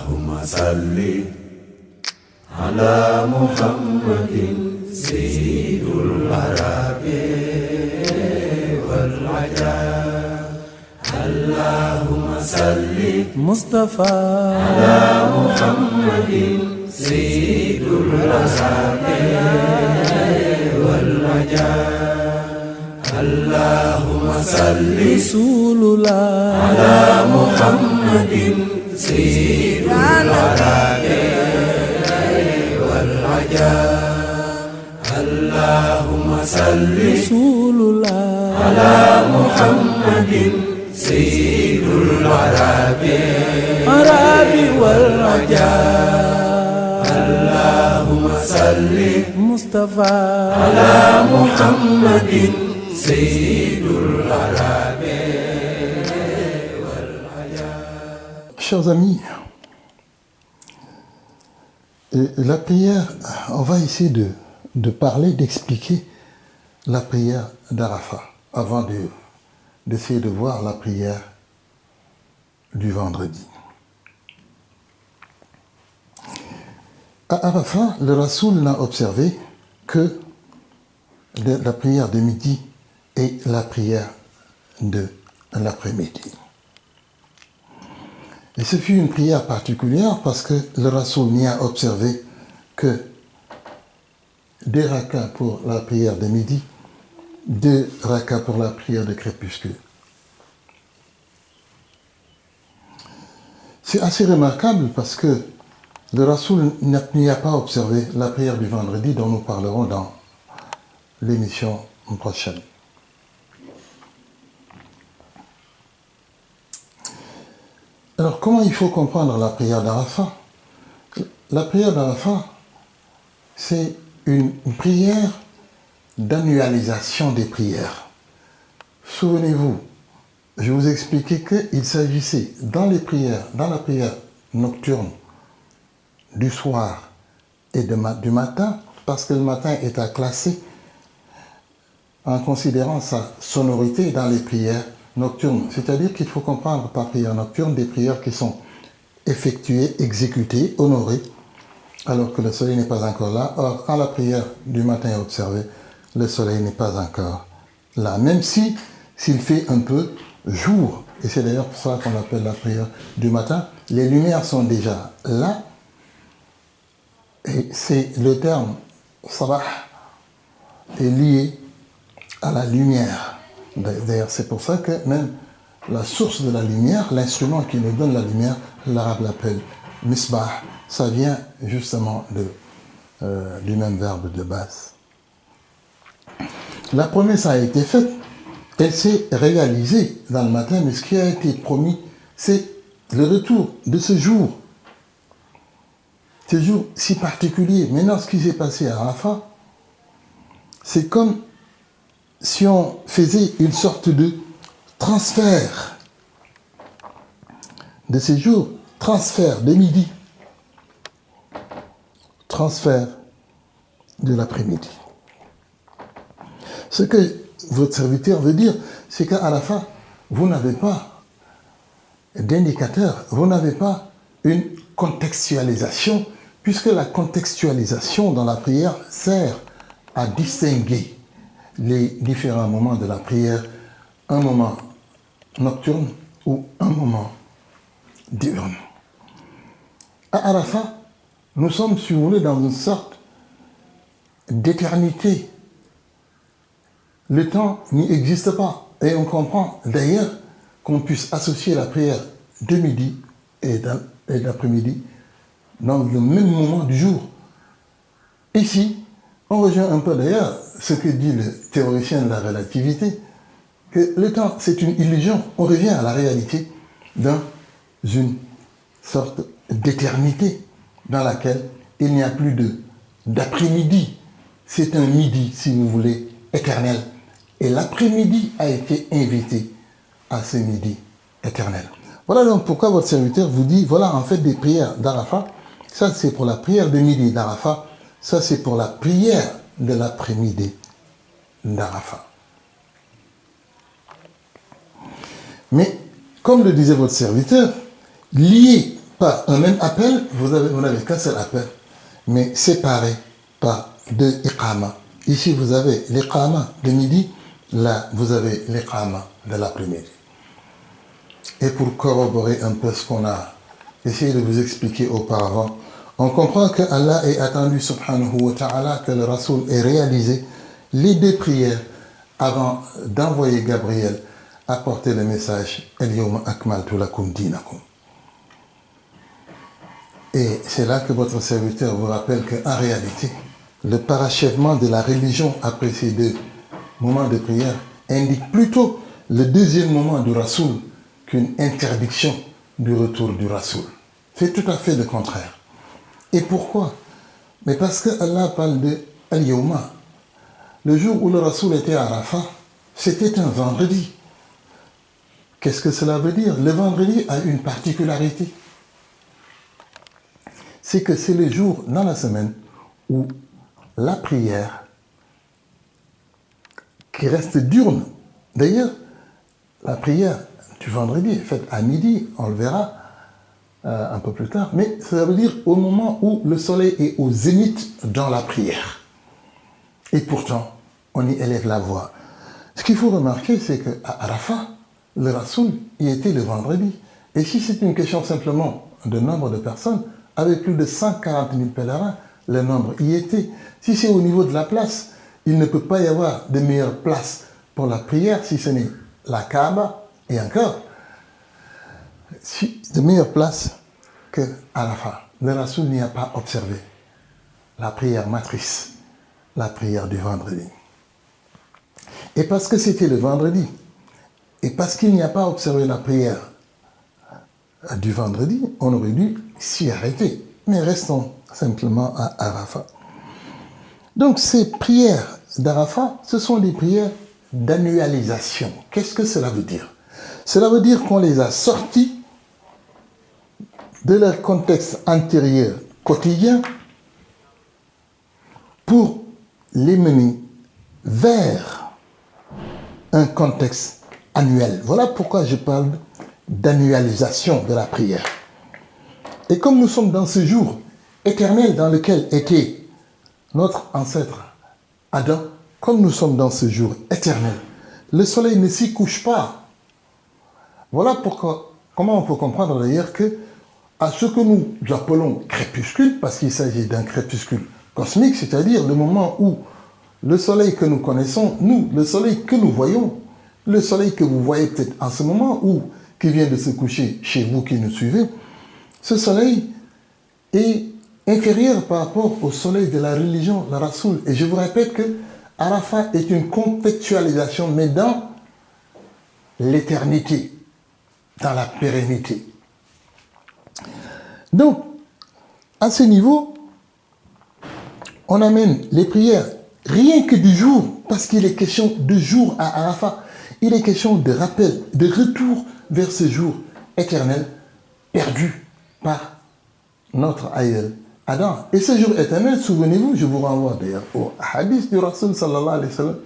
اللهم صل على محمد سيد العرب والعجاب اللهم صل مصطفى على محمد سيد العرب والعجاب اللهم صل رسول الله على محمد سيد العرب والعجاب اللهم صل رسول الله على محمد سيد العرب والعجاب اللهم صل مصطفى على محمد سيد العرب والعجاب. Chers amis, la prière, on va essayer de parler, d'expliquer la prière d'Arafat avant d'essayer de voir la prière du vendredi. À Arafat, le Rassoul n'a observé que la prière de midi et la prière de l'après-midi. Et ce fut une prière particulière parce que le Rassoul n'y a observé que 2 rakas pour la prière de midi, 2 rakas pour la prière de crépuscule. C'est assez remarquable parce que le Rassoul n'y a pas observé la prière du vendredi dont nous parlerons dans l'émission prochaine. Alors, comment il faut comprendre la prière d'Arafat? La prière d'Arafat, c'est une prière d'annualisation des prières. Souvenez-vous, je vous expliquais qu'il s'agissait dans la prière nocturne, du soir et du matin, parce que le matin est à classer en considérant sa sonorité dans les prières nocturnes. C'est-à-dire qu'il faut comprendre par prière nocturne des prières qui sont effectuées, exécutées, honorées, alors que le soleil n'est pas encore là. Or, quand la prière du matin est observée, le soleil n'est pas encore là, même s'il fait un peu jour. Et c'est d'ailleurs pour ça qu'on appelle la prière du matin. Les lumières sont déjà là. Et c'est le terme sabah est lié à la lumière. D'ailleurs, c'est pour ça que même la source de la lumière, l'instrument qui nous donne la lumière, l'arabe l'appelle misbah. Ça vient justement du même verbe de base. La promesse a été faite, elle s'est réalisée dans le matin, mais ce qui a été promis, c'est le retour de ce jour si particulier. Maintenant, ce qui s'est passé à Arafat, c'est comme si on faisait une sorte de transfert de ces jours, transfert de midi, transfert de l'après-midi. Ce que votre serviteur veut dire, c'est qu'à Arafat, vous n'avez pas d'indicateur, vous n'avez pas une contextualisation, puisque la contextualisation dans la prière sert à distinguer les différents moments de la prière, un moment nocturne ou un moment diurne. À Arafat, nous sommes, si vous voulez, dans une sorte d'éternité. Le temps n'y existe pas. Et on comprend d'ailleurs qu'on puisse associer la prière de midi et d'après-midi dans le même moment du jour. Ici, on rejoint un peu d'ailleurs ce que dit le théoricien de la relativité, que le temps c'est une illusion. On revient à la réalité dans une sorte d'éternité dans laquelle il n'y a plus d'après-midi. C'est un midi, si vous voulez, éternel. Et l'après-midi a été invité à ce midi éternel. Voilà donc pourquoi votre serviteur vous dit, voilà en fait des prières d'Arafat. Ça c'est pour la prière de midi d'Arafat. Ça c'est pour la prière de l'après-midi d'Arafat. Mais, comme le disait votre serviteur, lié par un même appel, vous n'avez qu'un seul appel, mais séparé par 2 iqama. Ici, vous avez l'iqama de midi, là, vous avez l'iqama de l'après-midi. Et pour corroborer un peu ce qu'on a essayé de vous expliquer auparavant, on comprend que Allah est attendu, subhanahu wa ta'ala, que le Rasoul ait réalisé les 2 prières avant d'envoyer Gabriel apporter le message « El-yawma akmaltu lakum dinakum ». Et c'est là que votre serviteur vous rappelle qu'en réalité, le parachèvement de la religion après ces 2 moments de prière indique plutôt le 2e moment du Rasoul qu'une interdiction du retour du Rasoul. C'est tout à fait le contraire. Et pourquoi? Mais parce que Allah parle de Al-Yawma. Le jour où le Rasoul était à Arafat, c'était un vendredi. Qu'est-ce que cela veut dire? Le vendredi a une particularité. C'est que c'est le jour dans la semaine où la prière qui reste diurne. D'ailleurs, la prière du vendredi est faite à midi, on le verra un peu plus tard, mais ça veut dire au moment où le soleil est au zénith dans la prière. Et pourtant, on y élève la voix. Ce qu'il faut remarquer, c'est qu'à Arafat, le Rasoul y était le vendredi. Et si c'est une question simplement de nombre de personnes, avec plus de 140 000 pèlerins, le nombre y était. Si c'est au niveau de la place, il ne peut pas y avoir de meilleure place pour la prière si ce n'est la Kaaba, et encore, de meilleure place que Arafat. Le Rasoul n'y a pas observé la prière matrice, la prière du vendredi. Et parce que c'était le vendredi, et parce qu'il n'y a pas observé la prière du vendredi, on aurait dû s'y arrêter. Mais restons simplement à Arafat. Donc ces prières d'Arafat, ce sont des prières d'annualisation. Qu'est-ce que cela veut dire? Cela veut dire qu'on les a sortis de leur contexte antérieur quotidien pour les mener vers un contexte annuel. Voilà pourquoi je parle d'annualisation de la prière. Et comme nous sommes dans ce jour éternel dans lequel était notre ancêtre Adam, comme nous sommes dans ce jour éternel, le soleil ne s'y couche pas. Voilà pourquoi, comment on peut comprendre d'ailleurs que à ce que nous appelons crépuscule, parce qu'il s'agit d'un crépuscule cosmique, c'est-à-dire le moment où le soleil que nous connaissons, nous, le soleil que nous voyons, le soleil que vous voyez peut-être en ce moment ou qui vient de se coucher chez vous qui nous suivez, ce soleil est inférieur par rapport au soleil de la religion, la Rasoul. Et je vous répète que Arafat est une contextualisation, mais dans l'éternité, dans la pérennité. Donc, à ce niveau, on amène les prières rien que du jour, parce qu'il est question de jour à Arafat. Il est question de rappel, de retour vers ce jour éternel perdu par notre aïeul Adam. Et ce jour éternel, souvenez-vous, je vous renvoie d'ailleurs au hadith du Rasoul sallallahu alayhi wa sallam,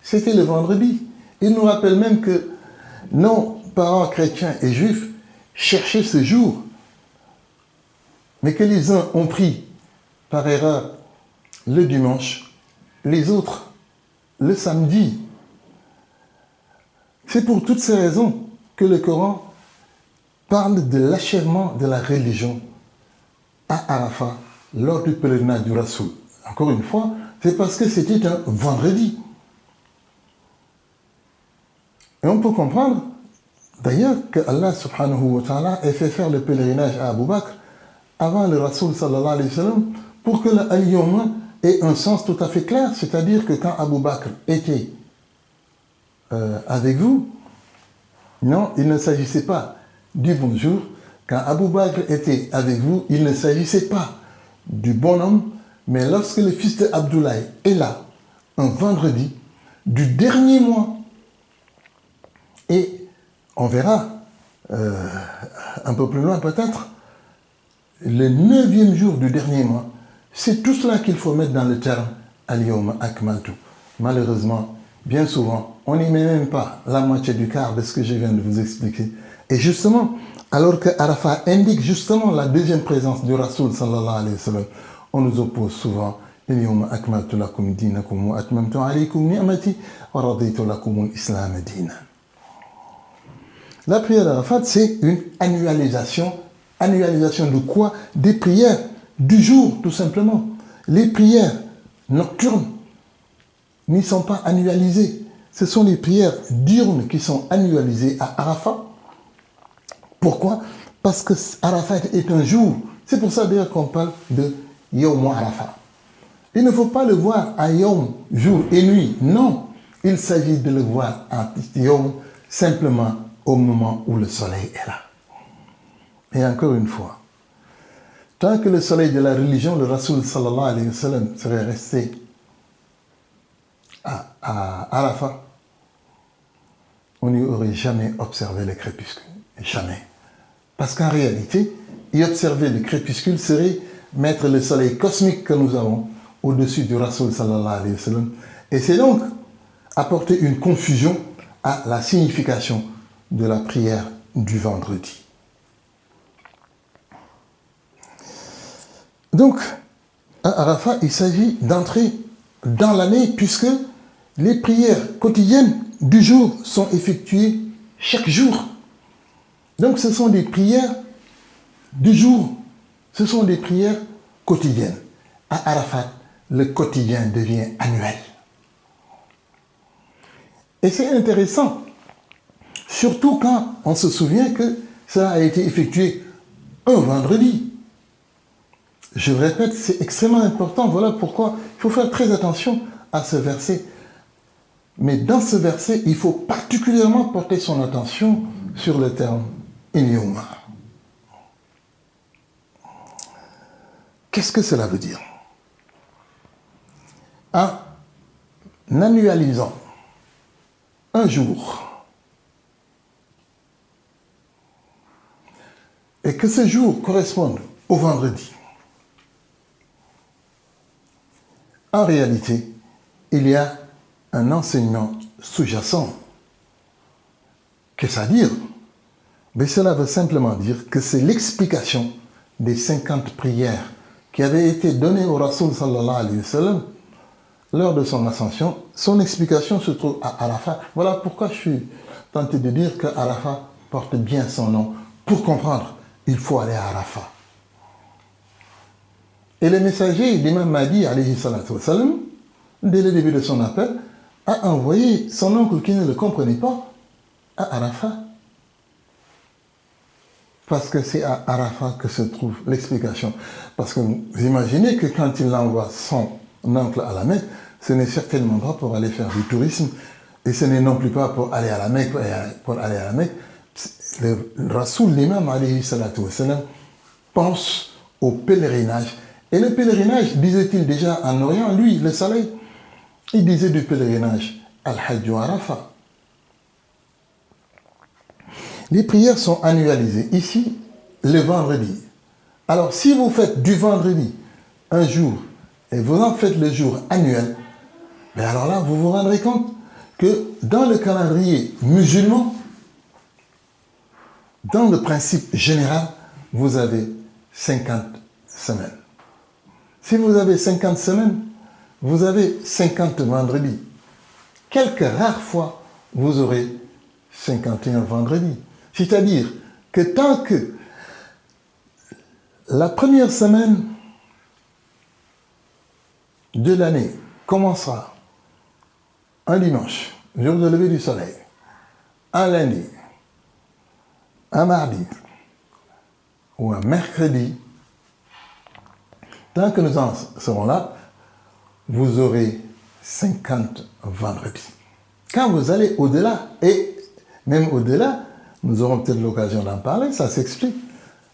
c'était le vendredi. Il nous rappelle même que nos parents chrétiens et juifs cherchaient ce jour, mais que les uns ont pris par erreur le dimanche, les autres le samedi. C'est pour toutes ces raisons que le Coran parle de l'achèvement de la religion à Arafat lors du pèlerinage du Rasoul. Encore une fois, c'est parce que c'était un vendredi. Et on peut comprendre d'ailleurs que Allah subhanahu wa ta'ala ait fait faire le pèlerinage à Abu Bakr avant le Rasoul sallallahu alayhi wa sallam pour que le Al-Yawma ait un sens tout à fait clair, c'est-à-dire que quand Abu Bakr était avec vous, non, il ne s'agissait pas du bonjour. Quand Abu Bakr était avec vous, il ne s'agissait pas du bonhomme, mais lorsque le fils de Abdoulaye est là, un vendredi du dernier mois, et on verra un peu plus loin peut-être, le 9e jour du dernier mois, c'est tout cela qu'il faut mettre dans le terme Al-Yawma Akmaltu. Malheureusement, bien souvent, on n'y met même pas la moitié du quart de ce que je viens de vous expliquer. Et justement, Alors que Arafat indique justement la deuxième présence du Rasoul sallallahu alayhi wa sallam, on nous oppose souvent اليوم أكملت لكم دينكم وأتممت عليكم نعمتي ورضيت لكم الإسلام دينا. La prière d'Arafat, c'est une annualisation. Annualisation de quoi? Des prières du jour, tout simplement. Les prières nocturnes n'y sont pas annualisées. Ce sont les prières diurnes qui sont annualisées à Arafat. Pourquoi? Parce que Arafat est un jour. C'est pour ça d'ailleurs qu'on parle de Yawm Arafat. Il ne faut pas le voir à Yawm, jour et nuit. Non, il s'agit de le voir à Yawm simplement au moment où le soleil est là. Et encore une fois, tant que le soleil de la religion, le Rasoul sallallahu alayhi wa sallam, serait resté à Arafat, on n'y aurait jamais observé le crépuscule. Jamais. Parce qu'en réalité, y observer le crépuscule serait mettre le soleil cosmique que nous avons au-dessus du Rasoul sallallahu alayhi wa sallam. Et c'est donc apporter une confusion à la signification de la prière du vendredi. Donc, à Arafat, il s'agit d'entrer dans l'année puisque les prières quotidiennes du jour sont effectuées chaque jour. Donc, ce sont des prières du jour. Ce sont des prières quotidiennes. À Arafat, le quotidien devient annuel. Et c'est intéressant, surtout quand on se souvient que ça a été effectué un vendredi. Je le répète, c'est extrêmement important. Voilà pourquoi il faut faire très attention à ce verset. Mais dans ce verset, il faut particulièrement porter son attention sur le terme « Inyuma ». Qu'est-ce que cela veut dire? En annualisant un jour, et que ce jour corresponde au vendredi, en réalité, il y a un enseignement sous-jacent. Qu'est-ce à dire? Mais cela veut simplement dire que c'est l'explication des 50 prières qui avaient été données au Rasoul sallallahu alayhi wa sallam lors de son ascension. Son explication se trouve à Arafat. Voilà pourquoi je suis tenté de dire que Arafat porte bien son nom. Pour comprendre, il faut aller à Arafat. Et le messager, l'imam Mahdi, alayhi salatu wassalam, dès le début de son appel, a envoyé son oncle qui ne le comprenait pas à Arafat. Parce que c'est à Arafat que se trouve l'explication. Parce que vous imaginez que quand il envoie son oncle à la Mecque, ce n'est certainement pas pour aller faire du tourisme, et ce n'est non plus pas pour aller à la Mecque, Le Rasoul, l'imam, alayhi salatu wassalam, pense au pèlerinage. Et le pèlerinage, disait-il déjà en Orient, lui, le soleil, il disait du pèlerinage, Al-Hajj Arafat. Les prières sont annualisées. Ici, le vendredi. Alors, si vous faites du vendredi un jour, et vous en faites le jour annuel, mais alors là, vous vous rendrez compte que dans le calendrier musulman, dans le principe général, vous avez 50 semaines. Si vous avez 50 semaines, vous avez 50 vendredis. Quelques rares fois, vous aurez 51 vendredis. C'est-à-dire que tant que la première semaine de l'année commencera un dimanche, jour de lever du soleil, un lundi, un mardi ou un mercredi, tant que nous en serons là, vous aurez 50 vendredis. Quand vous allez au-delà, et même au-delà, nous aurons peut-être l'occasion d'en parler, ça s'explique.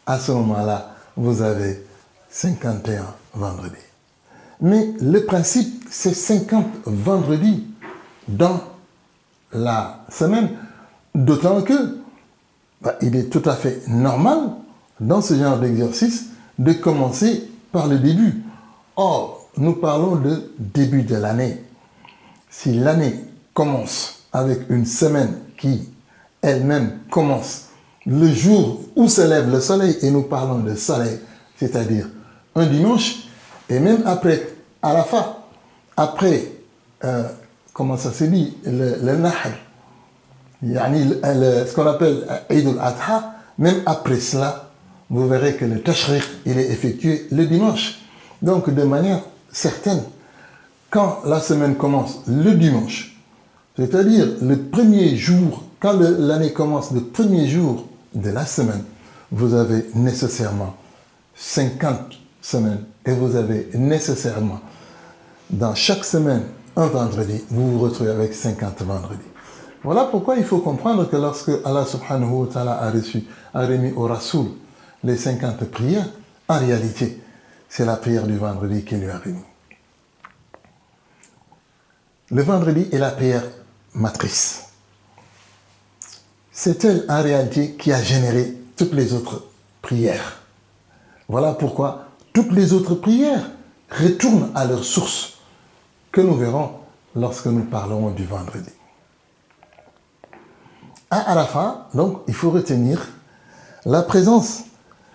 À ce moment-là, vous avez 51 vendredis. Mais le principe, c'est 50 vendredis dans la semaine, d'autant que il est tout à fait normal, dans ce genre d'exercice, de commencer par le début. Or, nous parlons de début de l'année. Si l'année commence avec une semaine qui elle-même commence le jour où se lève le soleil, et nous parlons de soleil, c'est-à-dire un dimanche, et même après Arafat, après, comment ça se dit, le Nahr, ce qu'on appelle Eid al-Adha, même après cela, vous verrez que le Tashriq, il est effectué le dimanche. Donc, de manière certaine, quand la semaine commence le dimanche, c'est-à-dire le premier jour, quand l'année commence le premier jour de la semaine, vous avez nécessairement 50 semaines et vous avez nécessairement dans chaque semaine un vendredi, vous vous retrouvez avec 50 vendredis. Voilà pourquoi il faut comprendre que lorsque Allah subhanahu wa ta'ala a remis au Rasoul les 50 prières, en réalité, c'est la prière du vendredi qu'il lui a remis. Le vendredi est la prière matrice. C'est elle en réalité qui a généré toutes les autres prières. Voilà pourquoi toutes les autres prières retournent à leur source, que nous verrons lorsque nous parlerons du vendredi. À Arafat, donc, il faut retenir la présence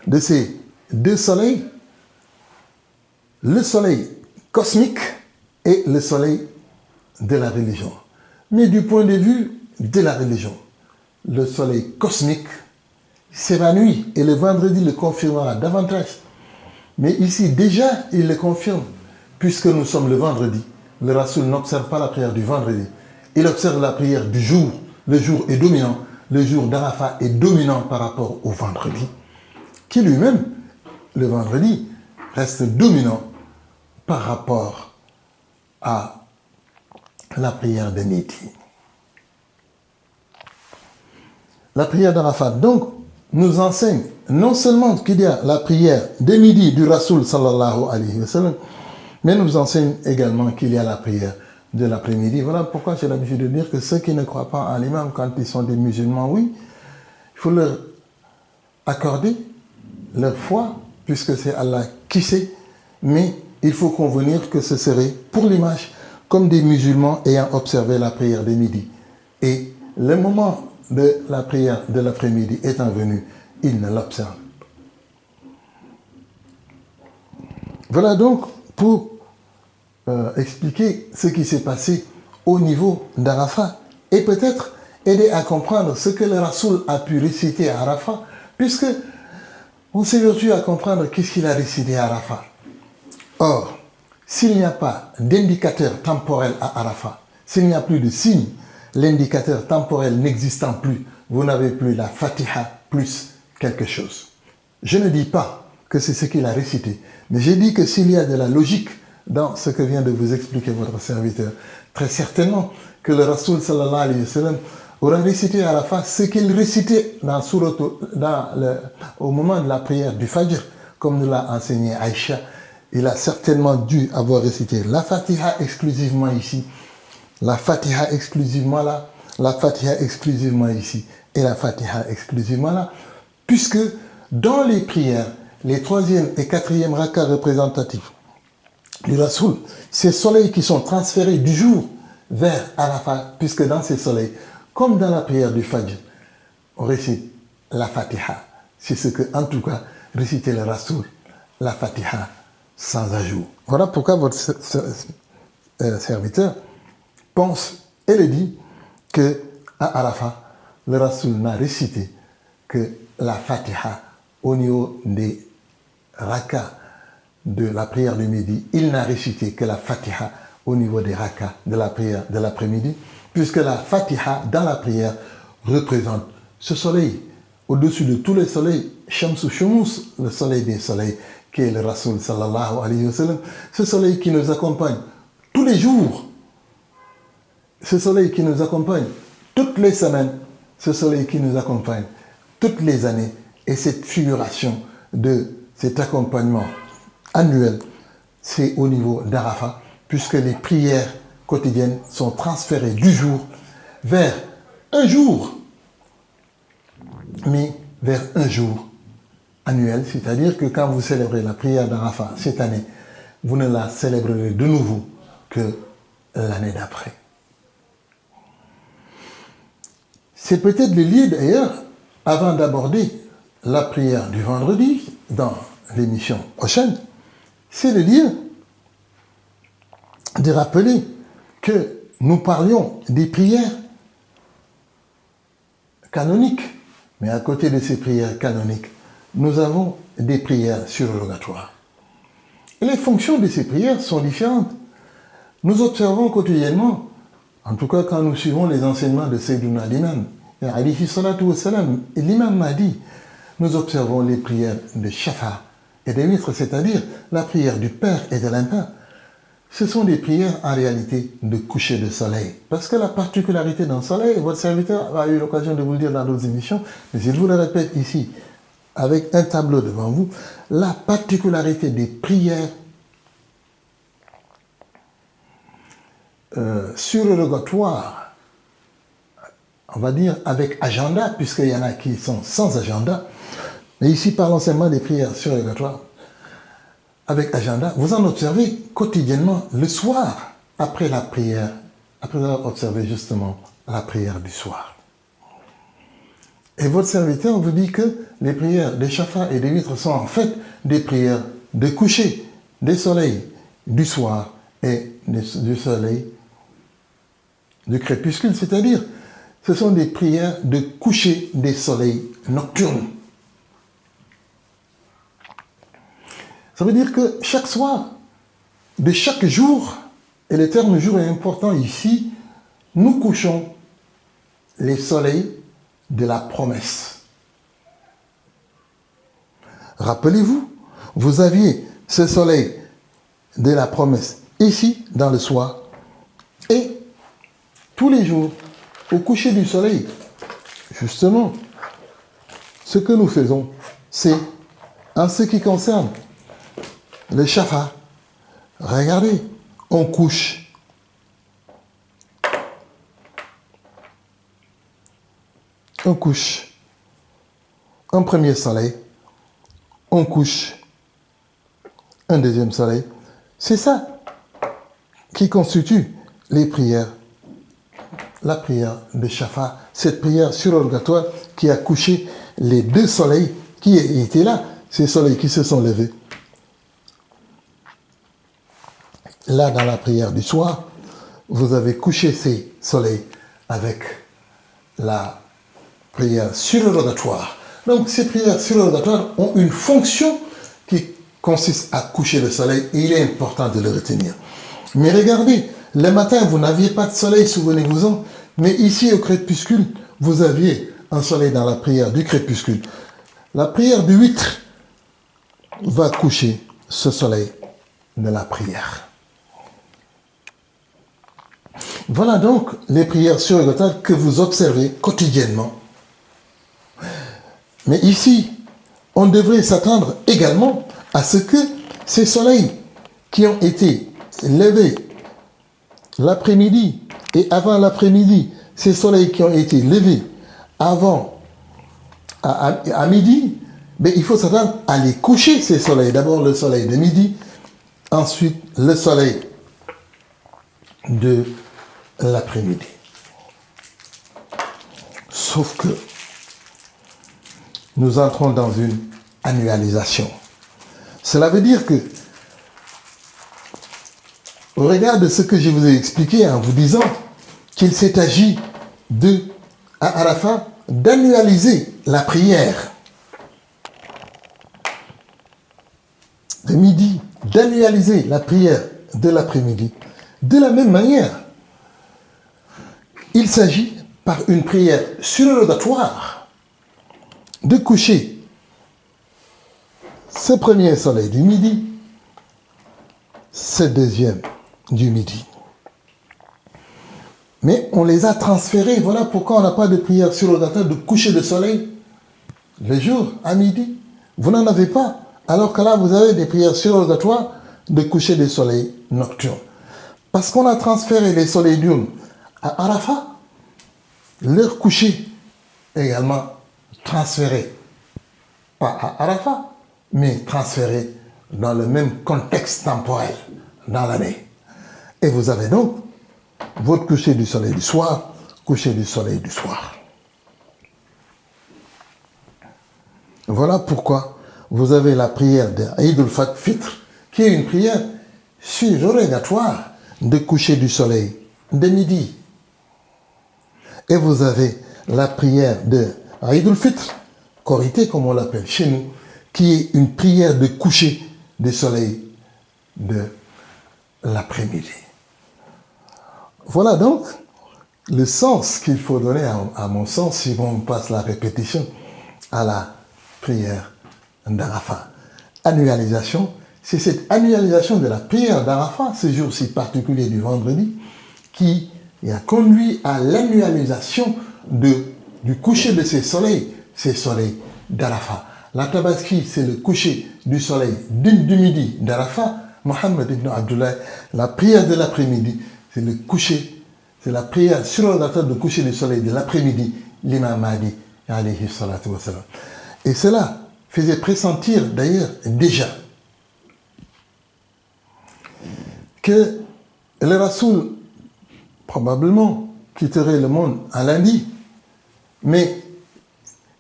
de ces deux soleils, le soleil cosmique et le soleil de la religion. Mais du point de vue de la religion, le soleil cosmique s'évanouit et le vendredi le confirmera davantage. Mais ici, déjà, il le confirme, puisque nous sommes le vendredi. Le Rasoul n'observe pas la prière du vendredi. Il observe la prière du jour. Le jour est dominant. Le jour d'Arafat est dominant par rapport au vendredi, qui lui-même, le vendredi, reste dominant par rapport à la prière de midi. La prière d'Arafat, donc, nous enseigne non seulement qu'il y a la prière de midi du Rasoul sallallahu alayhi wa sallam, mais nous enseigne également qu'il y a la prière de l'après-midi. Voilà pourquoi j'ai l'habitude de dire que ceux qui ne croient pas en l'imam, quand ils sont des musulmans, oui, il faut leur accorder leur foi, puisque c'est Allah qui sait, mais il faut convenir que ce serait pour l'image comme des musulmans ayant observé la prière de midi. Et le moment de la prière de l'après-midi étant venu, ils ne l'observent. Voilà donc pour expliquer ce qui s'est passé au niveau d'Arafat et peut-être aider à comprendre ce que le Rasoul a pu réciter à Arafat, puisque on s'évertue à comprendre qu'est-ce qu'il a récité à Arafat. Or, s'il n'y a pas d'indicateur temporel à Arafat, s'il n'y a plus de signe, l'indicateur temporel n'existant plus, vous n'avez plus la Fatiha plus quelque chose. Je ne dis pas que c'est ce qu'il a récité, mais j'ai dit que s'il y a de la logique dans ce que vient de vous expliquer votre serviteur, très certainement que le Rasoul sallallahu alayhi wa sallam aura récité à Arafat ce qu'il récitait au moment de la prière du Fajr, comme nous l'a enseigné Aïcha. Il a certainement dû avoir récité la Fatiha exclusivement ici, la Fatiha exclusivement là, la Fatiha exclusivement ici et la Fatiha exclusivement là, puisque dans les prières, les 3e et 4e rakas représentatifs du Rasoul, ces soleils qui sont transférés du jour vers Arafat, puisque dans ces soleils, comme dans la prière du Fajr, on récite la Fatiha. C'est ce que, en tout cas, récitait le Rasoul, la Fatiha sans ajout. Voilà pourquoi votre serviteur pense et le dit que à Arafat, le Rasoul n'a récité que la Fatiha au niveau des rakas de la prière du midi. Il n'a récité que la Fatiha au niveau des rakas de la prière de l'après-midi, puisque la Fatiha dans la prière représente ce soleil au-dessus de tous les soleils, Shamsu Shumus, le soleil des soleils, qui est le Rasoul sallallahu alayhi wa sallam, ce soleil qui nous accompagne tous les jours, ce soleil qui nous accompagne toutes les semaines, ce soleil qui nous accompagne toutes les années, et cette figuration de cet accompagnement annuel, c'est au niveau d'Arafat, puisque les prières quotidiennes sont transférées du jour vers un jour, mais vers un jour annuel, c'est-à-dire que quand vous célébrez la prière d'Arafat cette année, vous ne la célébrerez de nouveau que l'année d'après. C'est peut-être le lieu d'ailleurs avant d'aborder la prière du vendredi dans l'émission prochaine, c'est de dire, de rappeler que nous parlions des prières canoniques. Mais à côté de ces prières canoniques, nous avons des prières surrogatoires. Et les fonctions de ces prières sont différentes. Nous observons quotidiennement, en tout cas quand nous suivons les enseignements de Sayyidina l'imam, l'imam m'a dit, nous observons les prières de Shafa et de Witr, c'est-à-dire la prière du Père et de l'Impère. Ce sont des prières en réalité de coucher de soleil. Parce que la particularité d'un soleil, votre serviteur a eu l'occasion de vous le dire dans d'autres émissions, mais je vous le répète ici, avec un tableau devant vous, la particularité des prières surrogatoires, on va dire avec agenda, puisqu'il y en a qui sont sans agenda, mais ici parlons seulement des prières surrogatoires avec agenda, vous en observez quotidiennement le soir, après la prière, après avoir observé justement la prière du soir. Et votre serviteur vous dit que les prières des Shafa et des Witr sont en fait des prières de coucher des soleils du soir et du soleil du crépuscule, c'est-à-dire ce sont des prières de coucher des soleils nocturnes. Ça veut dire que chaque soir, de chaque jour, et le terme jour est important ici, nous couchons les soleils de la promesse. Rappelez-vous, vous aviez ce soleil de la promesse ici, dans le soir, et tous les jours, au coucher du soleil, justement, ce que nous faisons, c'est, en ce qui concerne le Shafa, regardez, on couche. On couche un premier soleil, on couche un deuxième soleil. C'est ça qui constitue les prières. La prière de Shafa, cette prière surrogatoire qui a couché les deux soleils qui étaient là, ces soleils qui se sont levés. Là, dans la prière du soir, vous avez couché ces soleils avec la prière surrogatoire. Donc, ces prières surrogatoires ont une fonction qui consiste à coucher le soleil et il est important de le retenir. Mais regardez, le matin, vous n'aviez pas de soleil, souvenez-vous-en, mais ici au crépuscule, vous aviez un soleil dans la prière du crépuscule. La prière du Witr va coucher ce soleil de la prière. Voilà donc les prières surrogatoires que vous observez quotidiennement. Mais ici, on devrait s'attendre également à ce que ces soleils qui ont été levés l'après-midi et avant l'après-midi, ces soleils qui ont été levés avant, à midi, mais il faut s'attendre à les coucher, ces soleils. D'abord le soleil de midi, ensuite le soleil de l'après-midi. Sauf que nous entrons dans une annualisation. Cela veut dire que, au regard de ce que je vous ai expliqué en vous disant qu'il s'est agi à Arafat, d'annualiser la prière de midi, d'annualiser la prière de l'après-midi. De la même manière, il s'agit, par une prière surrogatoire, de coucher ce premier soleil du midi, ce deuxième du midi. Mais on les a transférés. Voilà pourquoi on n'a pas de prière surrogatoire de coucher de soleil le jour à midi. Vous n'en avez pas. Alors que là, vous avez des prières surrogatoires de coucher des soleils nocturnes. Parce qu'on a transféré les soleils diurnes à Arafat, leur coucher également transféré, pas à Arafat, mais transféré dans le même contexte temporel, dans l'année. Et vous avez donc votre coucher du soleil du soir, coucher du soleil du soir. Voilà pourquoi vous avez la prière de Eid al-Fitr, qui est une prière surrogatoire de coucher du soleil, de midi. Et vous avez la prière de Eid al-Fitr, Korité comme on l'appelle chez nous, qui est une prière de coucher du soleil de l'après-midi. Voilà donc le sens qu'il faut donner, à mon sens, si on passe la répétition, à la prière d'Arafat. Annualisation, c'est cette annualisation de la prière d'Arafat, ce jour si particulier du vendredi, qui a conduit à l'annualisation du coucher de ces soleils d'Arafat. La Tabaski, c'est le coucher du soleil du midi d'Arafat. Mohammed ibn Abdullah, la prière de l'après-midi, c'est le coucher, c'est la prière surrogatoire du coucher du soleil de l'après-midi, l'imam Mahdi, alayhi salatu wa salam. Et cela faisait pressentir d'ailleurs déjà que le Rasoul probablement quitterait le monde un lundi, mais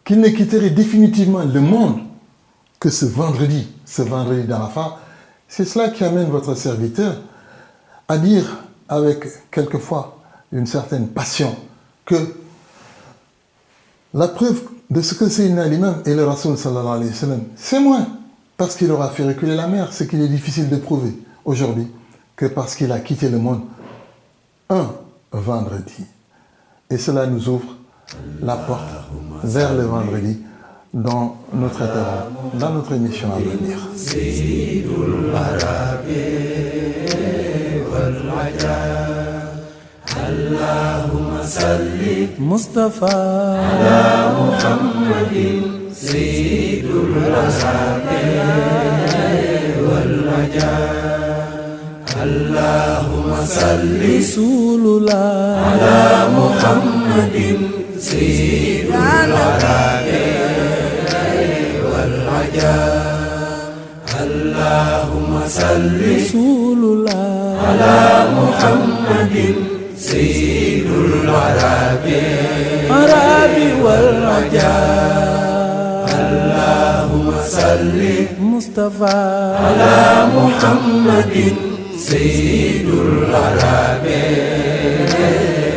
qu'il ne quitterait définitivement le monde que ce vendredi d'Arafat. C'est cela qui amène votre serviteur à dire avec quelquefois une certaine passion que la preuve de ce que c'est l'imam et le Rasoul sallallahu alayhi wa sallam, c'est moins parce qu'il aura fait reculer la mer, ce qu'il est difficile de prouver aujourd'hui, que parce qu'il a quitté le monde un vendredi. Et cela nous ouvre la porte vers le vendredi dans notre émission à venir. Mustafa ala Muhammadin sayyidul arabi wal ajam. Allahumma salli Rasulullah ala Muhammadin sayyidul arabi wal ajam. Allahumma salli Rasulullah ala Muhammadin sayyidul arabi wal ajam. Allahumma salli Mustafa ala Muhammadin sayyidul arabi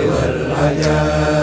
wal ajam.